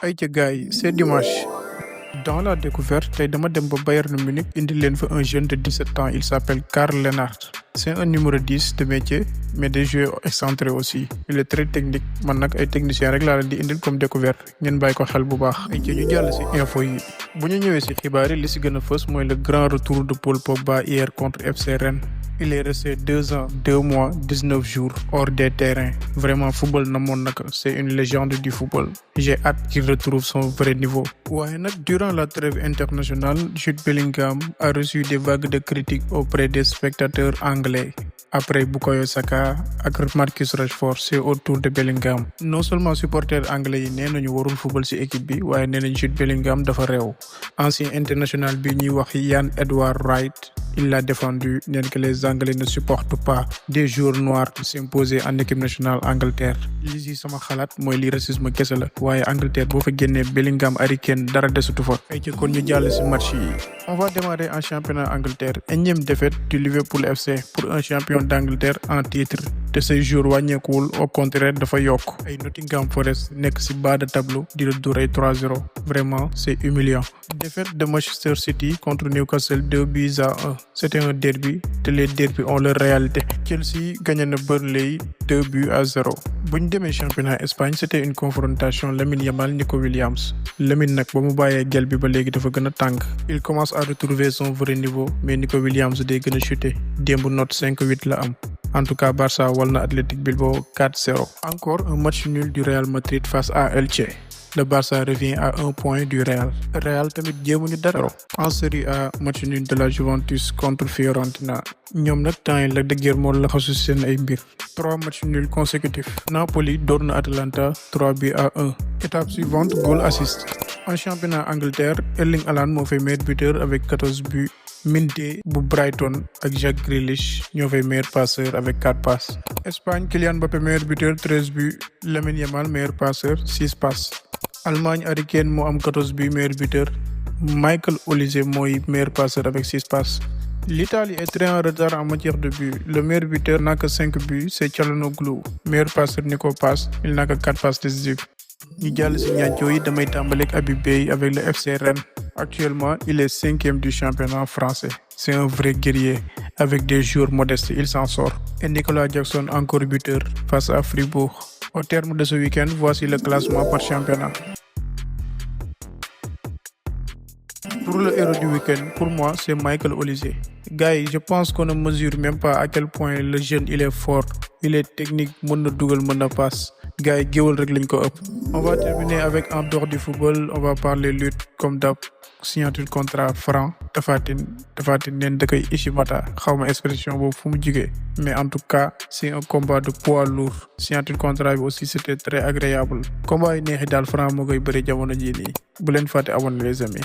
ay ca gars yi c'est dimanche dans la découverte tey dama dem ba Bayern Munich indi leen fa un jeune de 17 ans il s'appelle Karl Lennart c'est un numéro 10 de métier mais des joueurs excentrés aussi il est très technique man nag ay technicien rek laa leen di indil comme découverte ngeen bàyyi ko xel bu baax ay ca ñu jàll si info yi bu ñu ñëwee si xibaar yi li si gën a fës mooy le grand retour de Paul Pogba hier contre FC Rennes. Il est resté 2 ans, 2 mois, 19 jours hors des terrains. Vraiment, football namoon naka c'est une légende du football. J'ai hâte qu'il retrouve son vrai niveau. waaye nag durant la trêve internationale, Jude Bellingham a reçu des vagues de critiques auprès des spectateurs anglais. Après Bukayo Saka ak Marcus Rashford c'est au tour de Bellingham. Non seulement supporters anglais yi nee nañu warul football ci équipe bi waaye nee nañ Jude Bellingham dafa réew. Ancien international bi ñuy wax Ian Edward Wright il l'a défendu neen que les Anglais ne supportent pas des joueurs noirs s'imposer en équipe nationale Angleterre. li si sama xalaat mooy li racisme kese la waaye Angleterre boo fa génnee Bellingham Harry Kane dara desatu fa. ay ci kon ñu jàll ci match yi. On va démarrer en championnat Angleterre. Énième défaite du Liverpool FC pour un champion d'Angleterre en titre. te ces jours wàññeekuwul au contraire dafa yokk. ay Nottingham Forest nekk ci bas de tableau di la dóor ay 3-0 vraiment c'est humiliant. Défaite de Manchester City contre Newcastle 2-1. C'était un derby te les derbys ont leur réalité. Chelsea gagné na Burnley 2-0. bu ñu demee championnat Espagne c'était une confrontation Lamine Yamal Nico Williams. Lamine nag ba mu bàyyee gel bi ba léegi dafa gën a tàng. il commence à retrouver son vrai niveau mais Nico Williams day gën a chuter démb note 5-8 la am. En tout cas, Barça wal na Athletic Bilbao 4-0. Encore un match nul du Real Madrid face à Elche. Le Barça revient à 1 point du Real. Real tamit jéemuñu dara. En Serie A, match nul de la Juventus contre Fiorentina. ñoom nag temps yi Lac de Guiers moo laxasu seen ay mbir. 3 matchs nuls consécutifs. Napoli door na Atalanta 3-1. Étape suivante, goal assist. En championnat Angleterre, Erling Haaland moo fay meilleur buteur avec 14 buts. Minte bu Brighton ak Jack Grealish ñoo fay meilleur passeur avec 4 passes. Espagne, Kylian Mbappé meilleur buteur 13 buts. Lamine Yamal meilleur passeur 6 passes. Allemagne, Harry Kane moo am 14 buts meilleur buteur. Michael Olise mooy meilleur passeur avec 6 passes. L'Italie est très en retard en matière de buts. Le meilleur buteur n'a que 5 buts, c'est Calhanoglu. Meilleur passeur Nico Paz, il n'a que 4 passes décisives. ñu jàll ci ñancoo yi damay tàmbaleeg Habib Beye avec le FC Rennes. Actuellement, il est 5e du championnat français. C'est un vrai guerrier. Avec des joueurs modestes, il s'en sort. Et Nicolas Jackson encore buteur face à Fribourg. Au terme de ce week-end, voici le classement par championnat. Pour le héros du week-end, pour moi, c'est Michael Olise. Gars, je pense qu'on ne mesure même pas à quel point le jeune il est fort. Il est technique, mën na dugal, mën na passe. Gars, géwal rek lañ ko ëpp. On va terminer avec en dehors du football, on va parler lutte comme d'hab. Signature contrat franc Tapha Tine neen da koy Ishimata xawma expression boobu fu mu jugee mais en tout cas c'est un combat de poids lourd. Signature contrat bi aussi c'était très agréable. Combat yi neexi daal franc moo koy bëri jamono jii nii bu leen fàtte abonné les amis.